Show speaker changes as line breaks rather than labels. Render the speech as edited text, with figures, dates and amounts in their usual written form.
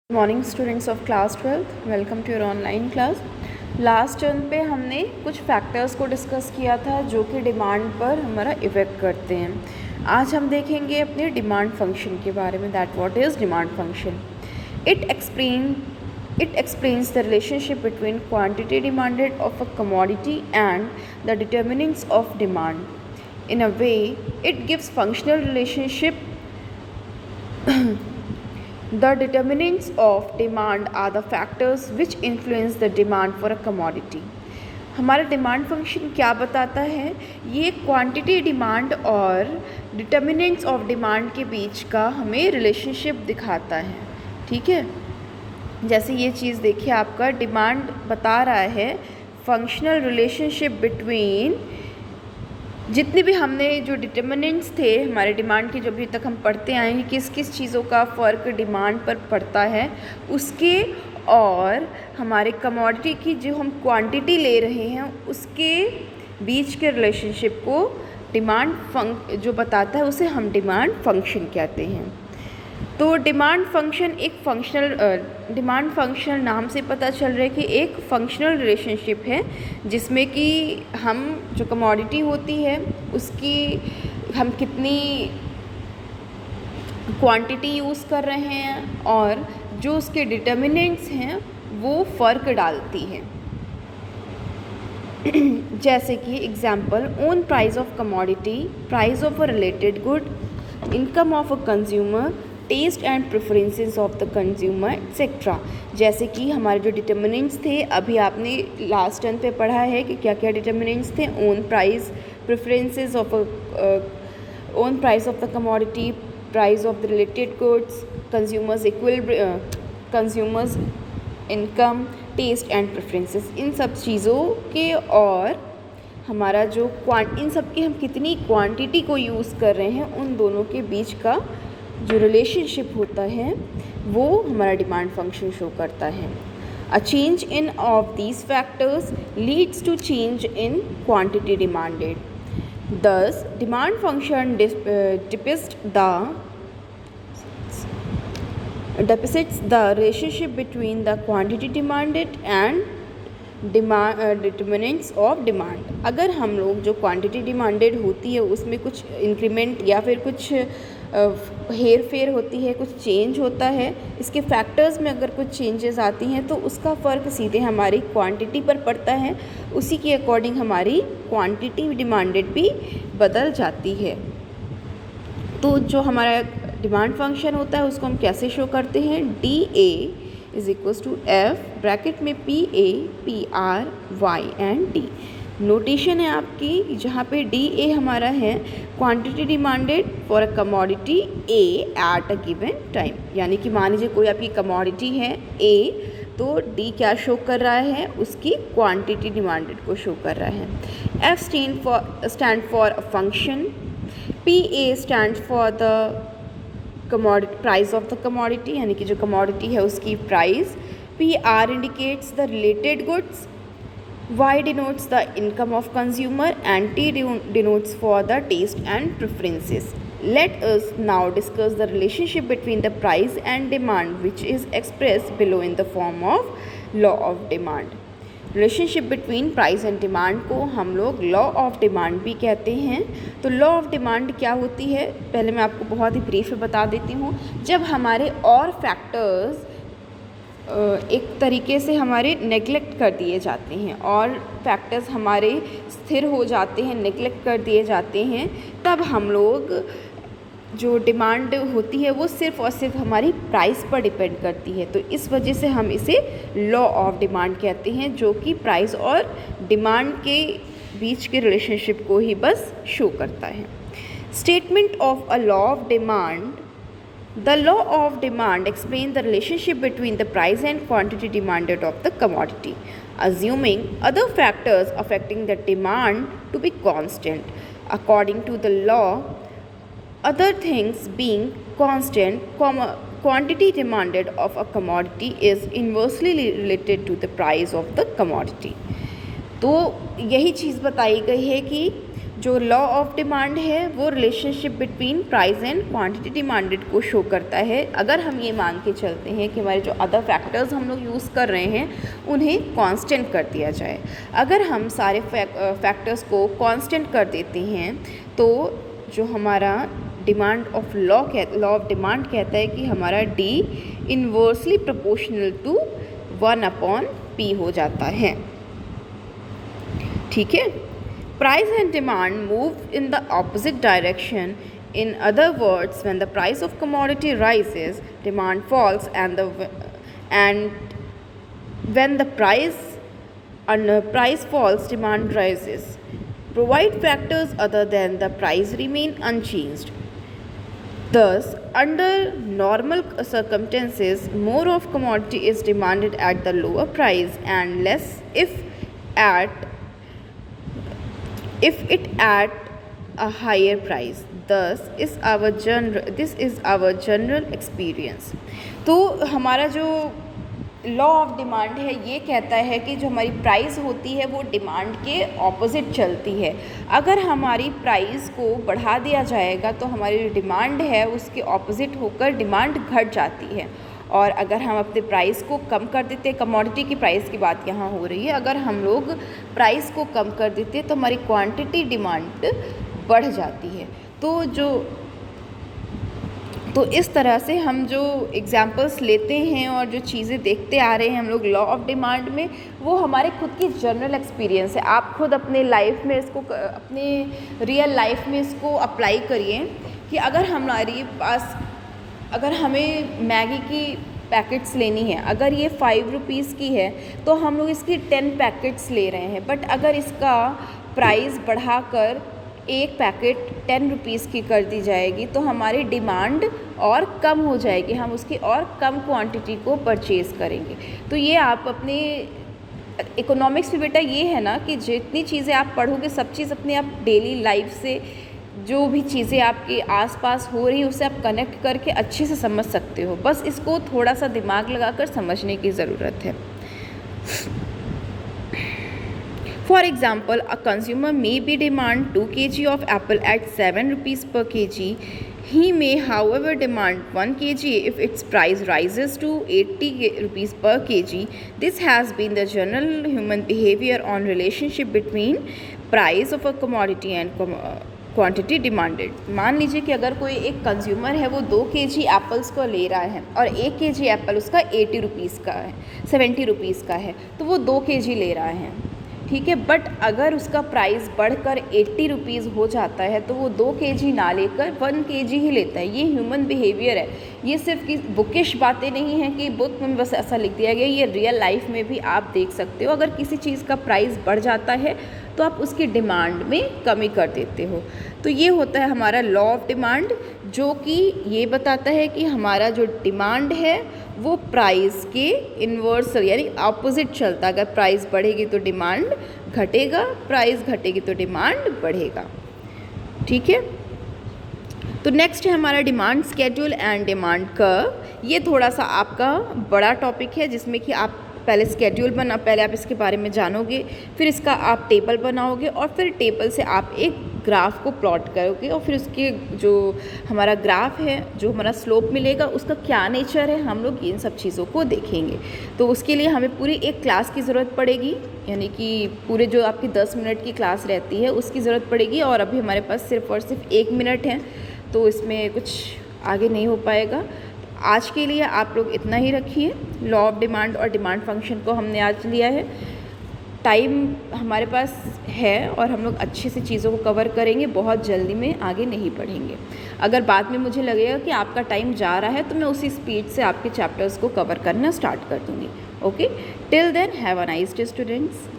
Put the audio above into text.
Morning students of class 12th, welcome to your online class. Last term पे हमने कुछ factors को discuss किया था जो कि डिमांड पर हमारा इफ़ेक्ट करते हैं। आज हम देखेंगे अपने डिमांड फंक्शन के बारे में, that what is demand function. It explains the relationship between quantity demanded of a commodity and the determinants of demand. In a way it gives functional relationship. The determinants of demand are the factors which influence the demand for a commodity. हमारा demand function क्या बताता है? ये quantity demand और determinants of demand के बीच का हमें relationship दिखाता है। ठीक है, जैसे ये चीज़ देखिए, आपका डिमांड बता रहा है फंक्शनल रिलेशनशिप बिटवीन जितने भी हमने जो डिटर्मिनेंट्स थे हमारे डिमांड के, जो अभी तक हम पढ़ते आए हैं, किस किस चीज़ों का फ़र्क डिमांड पर पड़ता है उसके, और हमारे कमोडिटी की जो हम क्वांटिटी ले रहे हैं उसके बीच के रिलेशनशिप को जो बताता है उसे हम डिमांड फंक्शन कहते हैं। तो डिमांड फंक्शन डिमांड फंक्शन नाम से पता चल रहा है कि एक फंक्शनल रिलेशनशिप है जिसमें कि हम जो कमोडिटी होती है उसकी हम कितनी क्वांटिटी यूज़ कर रहे हैं और जो उसके डिटर्मिनेंट्स हैं वो फ़र्क डालती हैं। जैसे कि example, own price of commodity, price of a related good, income of a consumer, taste and preferences of the consumer etcetera. जैसे कि हमारे जो डिटर्मिनेंट्स थे, अभी आपने लास्ट टर्म पे पढ़ा है कि क्या क्या डिटर्मिनेंट्स थे। Own price, preferences of own price of the commodity, price of the related goods, consumers income, taste and preferences, इन सब चीज़ों के और हमारा जो इन सब की हम कितनी क्वांटिटी को यूज़ कर रहे हैं उन दोनों के बीच का जो रिलेशनशिप होता है वो हमारा डिमांड फंक्शन शो करता है। A change in of these factors leads to change in quantity demanded. This demand function depicts the relationship between the quantity demanded and determinants of demand. अगर हम लोग जो क्वांटिटी डिमांडेड होती है उसमें कुछ इंक्रीमेंट या फिर कुछ हेर फेर होती है, कुछ चेंज होता है, इसके फैक्टर्स में अगर कुछ चेंजेस आती हैं तो उसका फ़र्क सीधे हमारी क्वांटिटी पर पड़ता है। उसी के अकॉर्डिंग हमारी क्वांटिटी डिमांडेड भी बदल जाती है। तो जो हमारा डिमांड फंक्शन होता है उसको हम कैसे शो करते हैं? D A is equals to F, bracket में P A, P R, Y and D. Notation है आपकी जहाँ पे डी ए हमारा है quantity demanded for a commodity A at a given time. यानी कि मान लीजिए कोई आपकी कमोडिटी है ए, तो डी क्या शो कर रहा है? उसकी क्वांटिटी डिमांडेड को शो कर रहा है। F stand for a function, P A stand for the commodity price of the commodity, यानी कि जो कमोडिटी है उसकी price. P R indicates the related goods, Y denotes the income of consumer and T denotes for the taste and preferences. Let us now discuss the relationship between the price and demand which is express below in the form of law of demand. Relationship between price and demand को हम लोग law of demand भी कहते हैं। तो law of demand क्या होती है, पहले मैं आपको बहुत ही ब्रीफ में बता देती हूँ। जब हमारे और फैक्टर्स एक तरीके से हमारे नेगलेक्ट कर दिए जाते हैं और फैक्टर्स हमारे स्थिर हो जाते हैं, नेगलेक्ट कर दिए जाते हैं, तब हम लोग जो डिमांड होती है वो सिर्फ़ और सिर्फ हमारी प्राइस पर डिपेंड करती है। तो इस वजह से हम इसे लॉ ऑफ डिमांड कहते हैं, जो कि प्राइस और डिमांड के बीच के रिलेशनशिप को ही बस शो करता है। Statement of a law of demand. The law of demand explain the relationship between the price and quantity demanded of the commodity, assuming other factors affecting the demand to be constant. According to the law, other things being constant, quantity demanded of a commodity is inversely related to the price of the commodity. तो यही चीज़ बताई गई है कि जो law of demand है वो relationship between price and quantity demanded को शो करता है। अगर हम ये मान के चलते हैं कि हमारे जो अदर फैक्टर्स हम लोग यूज़ कर रहे हैं उन्हें कांस्टेंट कर दिया जाए। अगर हम सारे फैक्टर्स को कांस्टेंट कर देते हैं तो जो हमारा demand of law of demand कहता है कि हमारा D inversely proportional to 1/p हो जाता है। ठीक है, price and demand move in the opposite direction. In other words, when the price of commodity rises, demand falls, and when the price falls, demand rises. Provide factors other than the price remain unchanged. Thus, under normal circumstances, more of commodity is demanded at the lower price and less if it at a higher price. This is our general experience. तो हमारा जो law of demand है ये कहता है कि जो हमारी प्राइस होती है वो डिमांड के ऑपोजिट चलती है। अगर हमारी प्राइस को बढ़ा दिया जाएगा तो हमारी जो डिमांड है उसके ऑपोजिट होकर डिमांड घट जाती है, और अगर हम अपने प्राइस को कम कर देते, कमोडिटी की प्राइस की बात यहाँ हो रही है, अगर हम लोग प्राइस को कम कर देते तो हमारी क्वांटिटी डिमांड बढ़ जाती है। तो इस तरह से हम जो एग्जांपल्स लेते हैं और जो चीज़ें देखते आ रहे हैं हम लोग लॉ ऑफ डिमांड में, वो हमारे खुद की जनरल एक्सपीरियंस है। आप खुद अपने लाइफ में इसको, अपने रियल लाइफ में इसको अप्लाई करिए कि अगर हमारे पास, अगर हमें मैगी की पैकेट्स लेनी है, अगर ये 5 रुपीज़ की है तो हम लोग इसकी 10 पैकेट्स ले रहे हैं, बट अगर इसका प्राइस बढ़ाकर एक पैकेट 10 रुपीज़ की कर दी जाएगी तो हमारी डिमांड और कम हो जाएगी, हम उसकी और कम क्वांटिटी को परचेज़ करेंगे। तो ये आप अपने इकोनॉमिक्स में बेटा ये है ना कि जितनी चीज़ें आप पढ़ोगे सब चीज़ अपने आप डेली लाइफ से, जो भी चीज़ें आपके आसपास हो रही है उससे आप कनेक्ट करके अच्छे से समझ सकते हो। बस इसको थोड़ा सा दिमाग लगाकर समझने की ज़रूरत है। For example, a consumer may be demand 2 kg of apple at 7 rupees per kg. He may, however, demand 1 kg if its price rises to 80 rupees per kg. This has been the general human behavior on relationship between price of a commodity and quantity demanded. मान लीजिए कि अगर कोई एक consumer है वो 2 kg apples को ले रहा है और 1 kg एप्पल उसका 80 रुपीज़ का है, 70 रुपीज़ का है, तो वो 2 kg ले रहा है, ठीक है। बट अगर उसका प्राइस बढ़कर 80 रुपीज़ हो जाता है तो वो 2 kg ना लेकर 1 kg ही लेता है। ये ह्यूमन बिहेवियर है, ये सिर्फ कि बुकिश बातें नहीं हैं कि बुक में बस ऐसा लिख दिया गया, ये रियल लाइफ में भी आप देख सकते हो। अगर किसी चीज़ का प्राइस बढ़ जाता है तो आप उसकी डिमांड में कमी कर देते हो। तो ये होता है हमारा लॉ ऑफ डिमांड, जो कि ये बताता है कि हमारा जो डिमांड है वो प्राइस के इन्वर्स यानी ऑपोजिट चलता है। अगर प्राइस बढ़ेगी तो डिमांड घटेगा, प्राइस घटेगी तो डिमांड बढ़ेगा, ठीक है। तो नेक्स्ट है हमारा demand schedule and demand curve. ये थोड़ा सा आपका बड़ा टॉपिक है जिसमें कि आप पहले स्केड्यूल पहले आप इसके बारे में जानोगे, फिर इसका आप टेबल बनाओगे और फिर टेबल से आप एक ग्राफ को प्लॉट करोगे और फिर उसके जो हमारा ग्राफ है, जो हमारा स्लोप मिलेगा उसका क्या नेचर है, हम लोग इन सब चीज़ों को देखेंगे। तो उसके लिए हमें पूरी एक क्लास की ज़रूरत पड़ेगी, यानी कि पूरे जो आपकी 10 मिनट की क्लास रहती है उसकी ज़रूरत पड़ेगी, और अभी हमारे पास सिर्फ और सिर्फ 1 मिनट है तो इसमें कुछ आगे नहीं हो पाएगा। आज के लिए आप लोग इतना ही रखिए। लॉ ऑफ डिमांड और डिमांड फंक्शन को हमने आज लिया है, टाइम हमारे पास है और हम लोग अच्छे से चीज़ों को कवर करेंगे, बहुत जल्दी में आगे नहीं बढ़ेंगे। अगर बाद में मुझे लगेगा कि आपका टाइम जा रहा है तो मैं उसी स्पीड से आपके चैप्टर्स को कवर करना स्टार्ट कर दूँगी। Okay, till then have a nice day students.